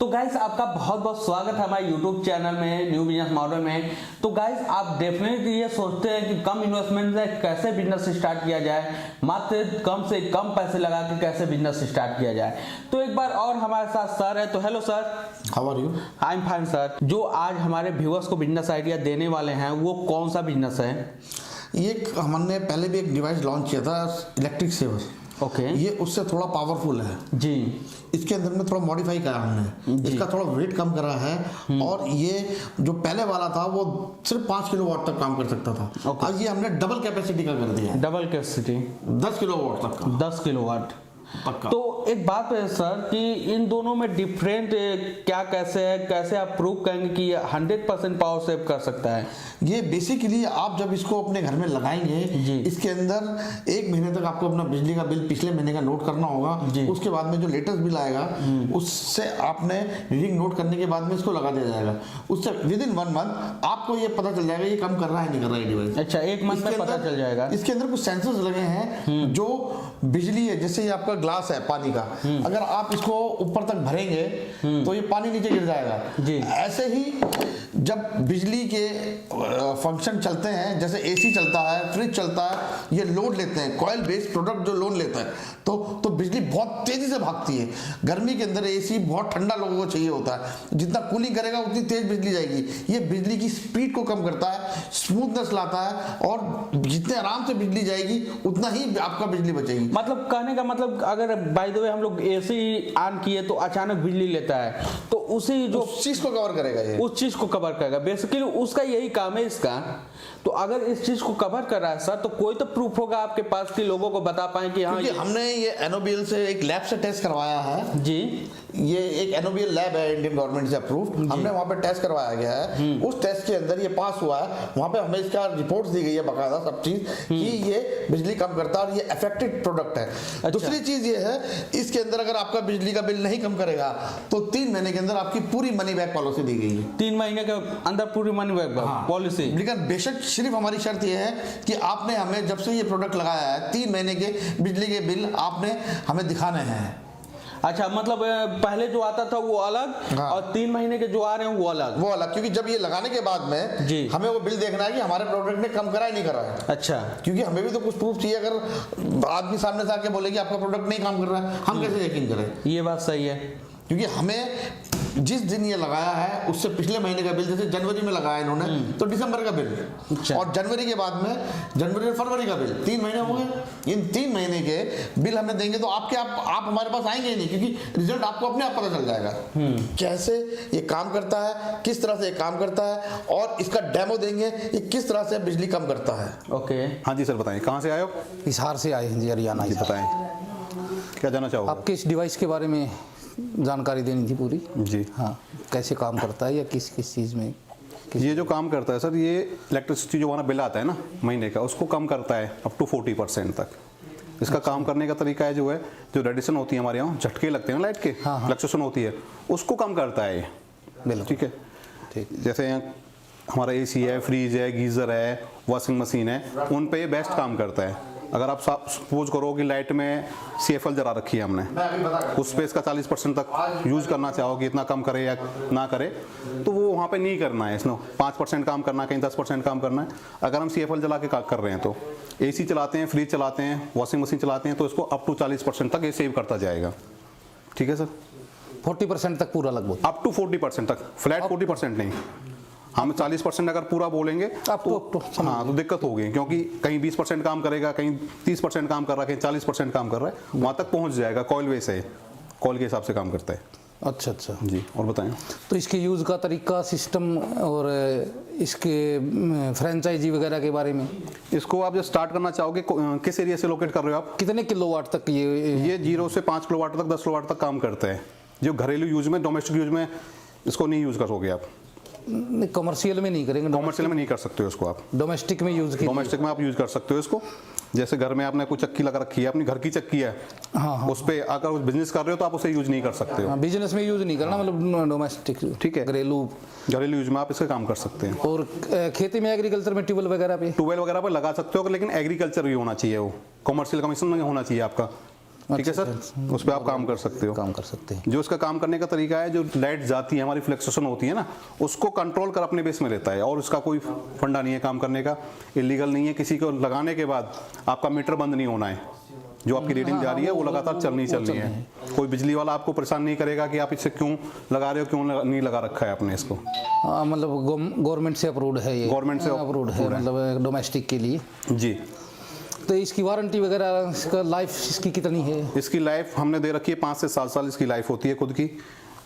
तो गाइस आपका बहुत बहुत स्वागत है हमारे यूट्यूब चैनल में न्यू बिजनेस मॉडल में। तो गाइस आप डेफिनेटली ये सोचते हैं कि कम इन्वेस्टमेंट से कैसे बिजनेस स्टार्ट किया जाए, मात्र कम से कम पैसे लगा के कैसे बिजनेस स्टार्ट किया जाए। तो एक बार और हमारे साथ सर है। तो hello sir, how are you? I am fine sir. जो आज हमारे व्यूअर्स को बिजनेस आइडिया देने वाले हैं वो कौन सा बिजनेस है? ये हमने पहले भी एक डिवाइस लॉन्च किया था, इलेक्ट्रिक सेवर। ओके। ये उससे थोड़ा पावरफुल है जी। इसके अंदर में थोड़ा मॉडिफाई करा हमने, इसका थोड़ा वेट कम करा है और ये जो पहले वाला था वो सिर्फ 5 किलोवाट तक काम कर सकता था। आज ये हमने डबल कैपेसिटी का कर दिया है। डबल कैपेसिटी 10 किलोवाट तक का। 10 किलोवाट पक्का। तो एक बात है सर कि इन दोनों में डिफरेंट क्या कैसे है, कैसे आप प्रूव करेंगे कि ये 100% पावर सेव कर सकता है? ये बेसिकली आप जब इसको अपने घर में लगाएंगे, इसके अंदर 1 महीने तक आपको अपना बिजली का बिल पिछले महीने का नोट करना होगा। उसके बाद में जो लेटेस्ट बिल आएगा उससे आपने रीडिंग नोट करने के बाद में इसको लगा दिया जाएगा। उससे विदिन 1 मंथ आपको ये पता चल जाएगा ये कम कर रहा है नहीं कर रहा है डिवाइस। अच्छा, 1 मंथ में पता चल जाएगा। इसके अंदर कुछ सेंसर्स लगे हैं जो बिजली है, जैसे ये आपका ग्लास है पानी का, अगर आप इसको ऊपर तक भरेंगे तो ये पानी नीचे गिर जाएगा। ऐसे ही जब बिजली के फंक्शन चलते हैं, जैसे एसी चलता है, फ्रिज चलता है, ये लोड लेते हैं, कॉइल बेस्ड प्रोडक्ट जो लोड लेता है तो बिजली बहुत तेजी से भागती है। गर्मी के अंदर एसी बहुत ठंडा लोगों को चाहिए होता है, जितना कूलिंग करेगा उतनी तेज बिजली जाएगी। ये बिजली की स्पीड को कम करता है, स्मूथनेस लाता है और जितने आराम से बिजली जाएगी उतना ही आपका बिजली बचेगी। मतलब कहने का मतलब, अगर बाय द वे हम लोग एसी ऑन किए तो अचानक बिजली लेता है तो उसी जो उस चीज को कवर करेगा, ये उस चीज को कवर करेगा। बेसिकली उसका यही काम है इसका। तो अगर इस चीज को कवर कर रहा है सर तो कोई तो प्रूफ होगा आपके पास कि लोगों को बता पाए कि हाँ, हमने ये NOBL से एक लैब से टेस्ट करवाया है जी। ये एक NOBL लैब है, इंडियन गवर्नमेंट से अप्रूव्ड। हमने वहाँ पे टेस्ट करवाया गया है। उस टेस्ट के अंदर ये पास हुआ है। वहाँ पे हमें इसका रिपोर्ट्स दी गई है बकायदा सब चीज कि ये बिजली कम करता है और ये इफेक्टिव प्रोडक्ट है। अच्छा। दूसरी चीज ये है, इसके अंदर अगर आपका बिजली का बिल नहीं कम करेगा तो 3 महीने के अंदर आपकी पूरी मनी बैक पॉलिसी दी गई है। 3 महीने के अंदर पूरी मनी बैक पॉलिसी। लेकिन बेशक सिर्फ हमारी शर्त यह है कि आपने हमें जब से ये प्रोडक्ट लगाया है 3 महीने के बिजली के बिल आपने हमें दिखाने हैं। अच्छा, मतलब पहले जो आता था वो अलग, और 3 महीने के जो आ रहे हैं वो अलग। क्योंकि जब ये लगाने के बाद में हमें वो बिल देखना है कि हमारे प्रोडक्ट ने कम करा है नहीं करा है। अच्छा, क्योंकि हमें भी तो कुछ प्रूफ चाहिए। अगर आदमी सामने से आके बोले कि आपका प्रोडक्ट नहीं काम कर रहा है, हम कैसे यकीन करें? ये बात सही है। क्योंकि हमें जिस दिन ये लगाया है उससे पिछले महीने का बिल, जैसे जनवरी में लगाया इन्होंने तो दिसंबर का बिल, और जनवरी के बाद में जनवरी और फरवरी का बिल, 3 महीने हो गए। इन 3 महीने के बिल हमें देंगे तो आप हमारे पास आएंगे ही नहीं, क्योंकि रिजल्ट आपको अपने आप पता चल जाएगा कैसे ये काम करता है, किस तरह से ये काम करता है, और इसका डेमो देंगे ये किस तरह से बिजली कम करता है। ओके। हाँ जी सर, बताएं कहाँ से आए हो? हिसार से आए हैं जी, हरियाणा। जी बताएं क्या जानना चाहोगे? आपके इस डिवाइस के बारे में जानकारी देनी थी पूरी। जी हाँ, कैसे काम करता है या किस चीज़ में? ये जो काम करता है सर, ये इलेक्ट्रिसिटी जो हमारा बिल आता है ना महीने का, उसको कम करता है अप टू 40% तक। इसका काम करने का तरीका है जो रेडिएशन होती है हमारे यहाँ, झटके लगते हैं ना लाइट के, फ्लक्चुएशन होती है, उसको कम करता है ये। ठीक है, ठीक। जैसे हमारा AC है, फ्रिज है, गीज़र है, वॉशिंग मशीन है, उन पे ये बेस्ट काम करता है। अगर आप सपोज करो कि लाइट में CFL जला रखी है हमने, उस पे इसका 40% तक यूज़ करना चाहो कि इतना कम करे या ना करे, तो वो वहाँ पे नहीं करना है। इसमें 5% काम करना है, कहीं 10% काम करना है। अगर हम CFL जला के कर रहे हैं तो AC चलाते हैं, फ्रिज चलाते हैं, वॉशिंग मशीन चलाते हैं, तो इसको अप टू 40% तक ये सेव करता जाएगा। ठीक है सर, 40% तक पूरा लगभग, अप टू 40% तक, फ्लैट 40% नहीं। हम 40% अगर पूरा बोलेंगे तो हाँ तो दिक्कत होगी, क्योंकि कहीं 20% काम करेगा, कहीं 30% काम कर रहा है, कहीं 40% काम कर रहा है, वहाँ तक पहुँच जाएगा। कॉइल वे से, कॉइल के हिसाब से काम करता है। अच्छा जी, और बताएं। तो इसके यूज़ का तरीका, सिस्टम और इसके फ्रेंचाइजी वगैरह के बारे में? इसको आप जब स्टार्ट करना चाहोगे, किस एरिया से लोकेट कर रहे हो आप? कितने किलोवाट तक ये 0 से 5 किलोवाट तक, 10 किलोवाट तक काम करते हैं। जो घरेलू यूज में, डोमेस्टिक यूज में इसको नहीं यूज़ करोगे आप। कमर्शियल में नहीं करेंगे? कमर्शियल में नहीं कर सकते हो इसको आप, डोमेस्टिक में यूज़ की, डोमेस्टिक में आप यूज़ कर सकते हो इसको। जैसे घर में आपने कोई चक्की लगा रखी है, अपनी घर की चक्की है, उस पे अगर बिजनेस कर रहे हो तो आप उसे यूज नहीं कर सकते हो। बिजनेस में यूज नहीं करना, मतलब डोमेस्टिक, ठीक है, घरेलू यूज में आप इसका काम कर सकते हैं। और खेती में, एग्रीकल्चर में ट्यूबवेल वगैरह पे लगा सकते हो, लेकिन एग्रीकल्चर भी होना चाहिए, वो कमर्शियल कमीशन नहीं होना चाहिए आपका। ठीक है सर, उस पर आप काम कर सकते हो। काम कर सकते हैं। जो इसका काम करने का तरीका है, जो लाइट जाती है हमारी फ्लक्चुएशन होती है ना, उसको कंट्रोल कर अपने बेस में लेता है, और उसका कोई फंडा नहीं है काम करने का, इलीगल नहीं है। किसी को लगाने के बाद आपका मीटर बंद नहीं होना है, जो आपकी रीडिंग जा रही है वो लगातार चलनी है। कोई बिजली वाला आपको परेशान नहीं करेगा कि आप इसे क्यों लगा रहे हो, क्यों नहीं लगा रखा है आपने इसको। मतलब गवर्नमेंट से अप्रूव्ड है ये, गवर्नमेंट से अप्रूव्ड है, मतलब डोमेस्टिक के लिए जी। तो इसकी वारंटी वगैरह, इसका लाइफ इसकी कितनी है? इसकी लाइफ हमने दे रखी है 5 से 7 साल इसकी लाइफ होती है खुद की,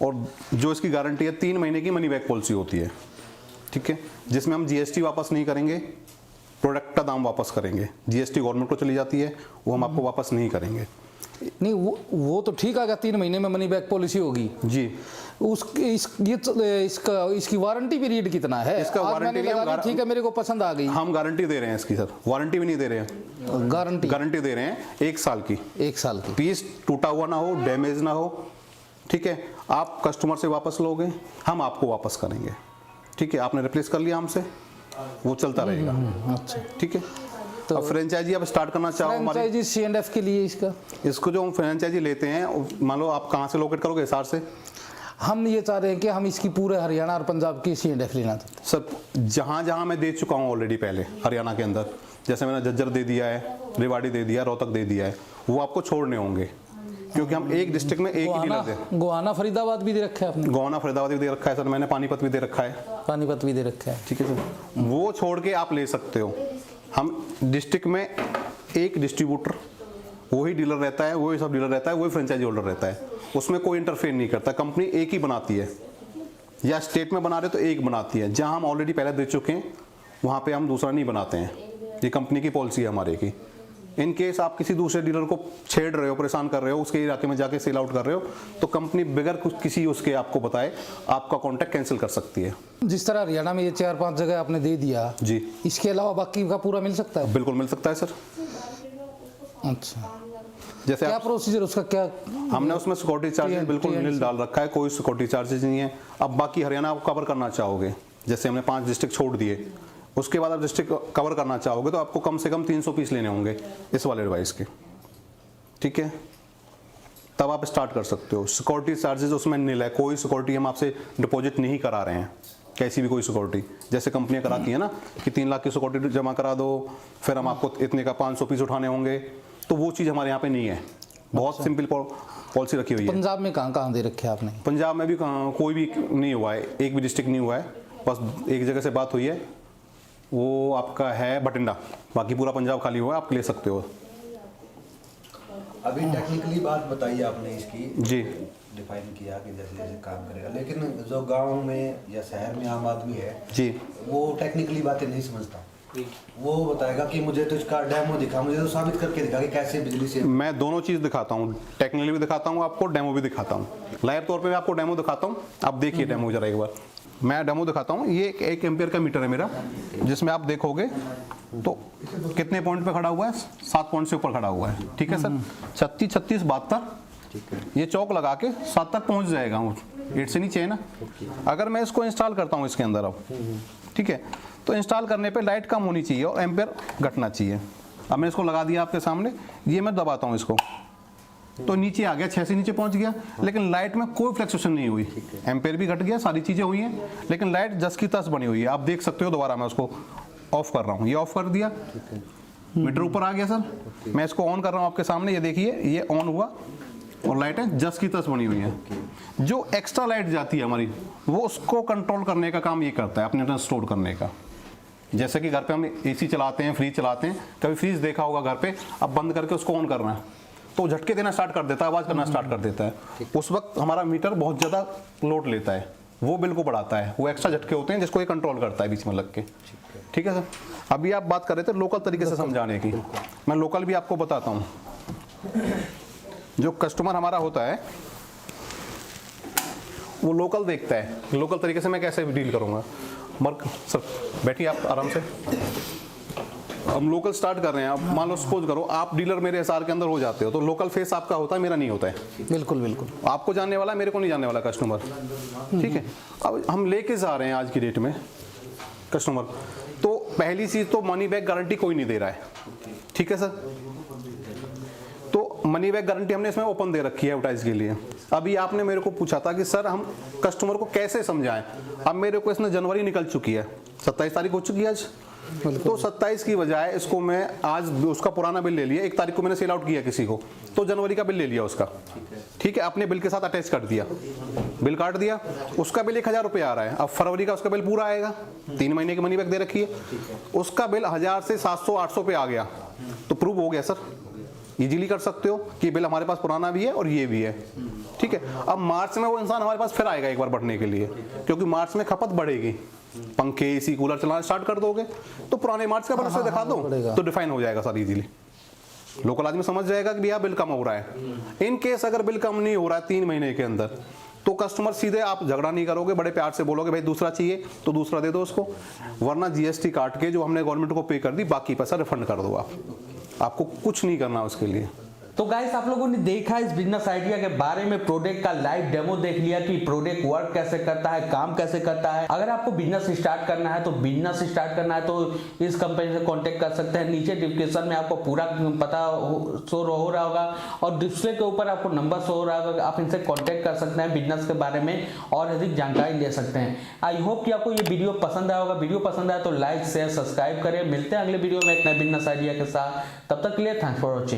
और जो इसकी गारंटी है 3 महीने की मनी बैक पॉलिसी होती है, ठीक है, जिसमें हम जीएसटी वापस नहीं करेंगे, प्रोडक्ट का दाम वापस करेंगे। जीएसटी गवर्नमेंट को चली जाती है, वो हम आपको वापस नहीं करेंगे। नहीं वो तो ठीक आएगा, 3 महीने में मनी बैक पॉलिसी होगी जी। इसकी वारंटी पीरियड कितना है? इसका वारंटी ठीक है, मेरे को पसंद आ गई। हम गारंटी दे रहे हैं इसकी सर, वारंटी भी नहीं दे रहे हैं, गारंटी दे रहे हैं 1 साल की। 1 साल की। पीस टूटा हुआ ना हो, डैमेज ना हो, ठीक है, आप कस्टमर से वापस लोगे, हम आपको वापस करेंगे, ठीक है। आपने रिप्लेस कर लिया हमसे, वो चलता रहेगा। अच्छा, ठीक है। तो फ्रेंचाइजी आप स्टार्ट करना चाहो, फ्रेंचाइजी C&F के लिए इसको जो हम फ्रेंचाइजी लेते हैं, मान लो आप कहाँ से लोकेट करोगे हिसार से, हम ये चाह रहे हैं कि हम इसकी पूरे हरियाणा और पंजाब की C&F लेना चाहते हैं। सर जहाँ जहाँ मैं दे चुका हूँ ऑलरेडी पहले हरियाणा के अंदर, जैसे मैंने झज्जर दे दिया है, रेवाड़ी दे दिया है, रोहतक दे दिया है, वो आपको छोड़ने होंगे, क्योंकि हम एक डिस्ट्रिक्ट में एक ही डीलर दे। गोहाना फरीदाबाद भी दे रखा है आपने? गोहाना फरीदाबाद भी दे रखा है सर, मैंने पानीपत भी दे रखा है। पानीपत भी दे रखा है, ठीक है सर, वो छोड़ के आप ले सकते हो। हम डिस्ट्रिक्ट में एक डिस्ट्रीब्यूटर, वही डीलर रहता है, वही सब डीलर रहता है, वही फ्रेंचाइजी होल्डर रहता है, उसमें कोई इंटरफेयर नहीं करता। कंपनी एक ही बनाती है, या स्टेट में बना रहे तो एक बनाती है, जहां हम ऑलरेडी पहले दे चुके हैं वहां पे हम दूसरा नहीं बनाते हैं। ये कंपनी की पॉलिसी है हमारे की। इन केस आप किसी दूसरे डीलर को छेड़ रहे हो, परेशान कर रहे हो, उसके इलाके में जाके सेल आउट कर रहे हो, तो कंपनी बगैर कुछ किसी उसके आपको बताए आपका कॉन्ट्रैक्ट कैंसिल कर सकती है। जिस तरह हरियाणा में ये 4-5 जगह आपने दे दिया जी, इसके अलावा बाकी का पूरा मिल सकता है? बिल्कुल मिल सकता है सर। अच्छा, जैसे क्या प्रोसीजर उसका, क्या हमने उसमें सिक्योरिटी चार्जेस बिल्कुल नील डाल रखा है, कोई सिक्योरिटी चार्जेस नहीं है। अब बाकी हरियाणा आप कवर करना चाहोगे, जैसे हमने 5 डिस्ट्रिक्ट छोड़ दिए, उसके बाद आप डिस्ट्रिक्ट कवर करना चाहोगे तो आपको कम से कम 300 पीस लेने होंगे इस वाले डिवाइस के, ठीक है, तब आप स्टार्ट कर सकते हो। सिक्योरिटी चार्जेस उसमें नील है, कोई सिक्योरिटी हम आपसे डिपॉजिट नहीं करा रहे हैं, कैसी भी कोई सिक्योरिटी, जैसे कंपनियां कराती है ना कि 3 लाख की सिक्योरिटी जमा करा दो, फिर हम आपको इतने का 500 पीस उठाने होंगे, तो वो चीज़ हमारे यहाँ पे नहीं है। बहुत सिंपल पॉलिसी रखी हुई है। पंजाब में कहाँ दे रखे आपने? पंजाब में भी कोई भी नहीं हुआ है, एक भी डिस्ट्रिक्ट नहीं हुआ है, बस एक जगह से बात हुई है, वो आपका है बठिंडा, बाकी पूरा पंजाब खाली हुआ है, आप ले सकते हो। अभी टेक्निकली बात बताई आपने इसकी जी, डिफाइन किया कि जैसे जैसे काम करेगा, लेकिन जो गांव में या शहर में आम आदमी है जी, वो टेक्निकली बातें नहीं समझता। वो बताएगा कि मुझे तो इसका डेमो दिखा, मुझे तो साबित करके दिखा कि कैसे बिजली से। मैं दोनों चीज़ दिखाता हूँ, टेक्निकली भी दिखाता हूँ आपको, डेमो भी दिखाता हूँ। लाइव तौर पे मैं आपको डेमो दिखाता हूँ, आप देखिए डेमो जरा एक बार। मैं डेमो दिखाता हूँ, ये 1 एम्पियर का मीटर है मेरा, जिसमें आप देखोगे तो कितने पॉइंट पे खड़ा हुआ है, 7 पॉइंट से ऊपर खड़ा हुआ है, ठीक है सर। 36, 36, 72 ये चौक लगा के 7 तक पहुँच जाएगा, 8 से नीचे है ना। अगर मैं इसको इंस्टॉल करता हूँ इसके अंदर अब, ठीक है, तो इंस्टॉल करने पे लाइट कम होनी चाहिए और एम्पियर घटना चाहिए। अब मैं इसको लगा दिया आपके सामने, ये मैं दबाता हूँ इसको, तो नीचे आ गया, 6 से नीचे पहुंच गया, लेकिन लाइट में कोई फ्लक्चुएशन नहीं हुई, एम्पेयर भी घट गया, सारी चीजें हुई हैं, लेकिन लाइट जस की तस बनी हुई है। आप देख सकते हो, दोबारा मैं उसको ऑफ कर रहा हूँ, ये ऑफ कर दिया, मीटर ऊपर आ गया सर। मैं इसको ऑन कर रहा हूँ आपके सामने, ये देखिए ये ऑन हुआ और लाइट है जस की तस बनी हुई है। जो एक्स्ट्रा लाइट जाती है हमारी, वो उसको कंट्रोल करने का काम ये करता है, अपने अंदर स्टोर करने का। जैसे कि घर पे हम एसी चलाते हैं, फ्रिज चलाते हैं, कभी फ्रिज देखा होगा घर पे, अब बंद करके उसको ऑन करना है तो झटके देना स्टार्ट कर देता है, आवाज़ करना स्टार्ट कर देता है। उस वक्त हमारा मीटर बहुत ज़्यादा लोड लेता है, वो बिल को बढ़ाता है, वो एक्स्ट्रा झटके होते हैं जिसको ये कंट्रोल करता है बीच में लग के, ठीक है सर। अभी आप बात कर रहे थे लोकल तरीके से समझाने की, मैं लोकल भी आपको बताता हूँ। जो कस्टमर हमारा होता है वो लोकल देखता है, लोकल तरीके से मैं कैसे डील करूँगा। सर बैठिए आप आराम से, हम लोकल स्टार्ट कर रहे हैं। आप मान लो सपोज करो आप डीलर मेरे हिसार के अंदर हो जाते हो, तो लोकल फेस आपका होता है, मेरा नहीं होता है। बिल्कुल बिल्कुल, आपको जानने वाला, मेरे को नहीं जानने वाला कस्टमर, ठीक है। अब हम लेके जा रहे हैं आज की डेट में कस्टमर, तो पहली चीज तो मनी बैक गारंटी कोई नहीं दे रहा है, ठीक है सर। तो मनी बैक गारंटी हमने इसमें ओपन दे रखी है एडवर्टाइज के लिए। अभी आपने मेरे को पूछा था कि सर हम कस्टमर को कैसे समझाएं, अब मेरे को इसमें जनवरी निकल चुकी है, 27 तारीख हो चुकी है आज, तो 27 की बजाय इसको मैं आज उसका पुराना बिल ले लिया, 1 तारीख को मैंने सेल आउट किया किसी को, तो जनवरी का बिल ले लिया उसका, ठीक है, अपने बिल के साथ अटैच कर दिया, बिल काट दिया, उसका बिल 1000 रुपये आ रहा है। अब फरवरी का उसका बिल पूरा आएगा, 3 महीने की मनी बैक दे रखी है, उसका बिल 1000 से 700-800 पे आ गया, तो प्रूव हो गया सर, इजीली कर सकते हो कि बिल हमारे पास पुराना भी है और ये भी है, ठीक है। अब मार्च में वो इंसान हमारे पास फिर आएगा एक बार बढ़ने के लिए, क्योंकि मार्च में खपत बढ़ेगी, पंखे एसी कूलर चलाना स्टार्ट कर दोगे तो पुराने मार्च का बिल उससे दिखा दो तो डिफाइन हो जाएगा सर इजीली, लोकल आदमी समझ जाएगा कि भैया बिल कम हो रहा है। इन केस अगर बिल कम नहीं हो रहा है 3 महीने के अंदर, तो कस्टमर सीधे, आप झगड़ा नहीं करोगे, बड़े प्यार से बोलोगे भाई दूसरा चाहिए तो दूसरा दे दो उसको, वरना जीएसटी काट के जो हमने गवर्नमेंट को पे कर दी बाकी पैसा रिफंड कर दो, आपको कुछ नहीं करना उसके लिए। तो गाइस आप लोगों ने देखा इस बिजनेस आइडिया के बारे में, प्रोडक्ट का लाइव डेमो देख लिया कि प्रोडक्ट वर्क कैसे करता है, काम कैसे करता है। अगर आपको बिजनेस स्टार्ट करना है तो इस कंपनी से कांटेक्ट कर सकते हैं। नीचे डिस्क्रिप्शन में आपको पूरा पता शो हो रहा होगा और डिस्प्ले के ऊपर आपको नंबर शो हो रहा होगा, आप इनसे कांटेक्ट कर सकते हैं, बिजनेस के बारे में और अधिक जानकारी ले सकते हैं। आई होप कि आपको ये वीडियो पसंद आया होगा। वीडियो पसंद आया तो लाइक शेयर सब्सक्राइब करें। मिलते हैं अगले वीडियो में एक नए बिजनेस आइडिया के साथ, तब तक के लिए थैंक्स फॉर वॉचिंग।